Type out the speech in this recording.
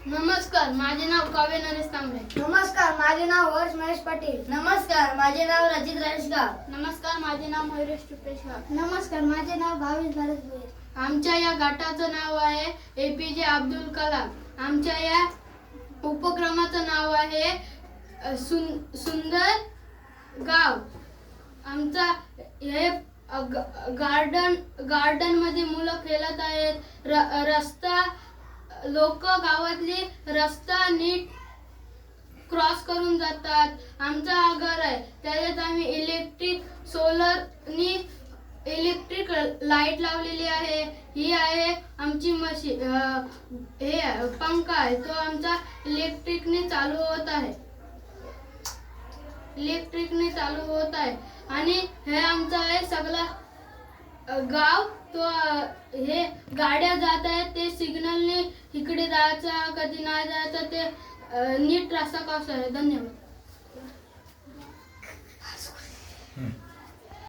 नमस्कार, माझे नाव काव्य नरेश तांबे. नमस्कार, माझे नाव हर्ष महेश पाटील. नमस्कार, माझे नाव रजित राजेशगाव. नमस्कार, माझे नाव मयुरेश चुपेशगाव. नमस्कार, माझे नाव भावेश भारत भोईर. आमच्या या गटाचं नाव आहे APJ अब्दुल कलाम. आमच्या या उपक्रमाचं नाव आहे सुंदर गाव. आमचा हे गार्डन मध्ये मुलं खेळत आहेत. रस्ता लोक गावातली रस्ता नीट क्रॉस करून जातात. आमचा हा घर आहे, त्याच्यात आम्ही इलेक्ट्रिक लाईट लावलेली आहे. ही आहे आमची मशीन. हे पंखा आहे, तो आमचा इलेक्ट्रिकने चालू होत आहे. आणि हे आमचं आहे सगळं गाव. तो हे गाड्या जात आहेत, ते सिग्नलने इकडे जायचं कधी नाही जायचं, ते नीट रस्ता कसा आहे. धन्यवाद.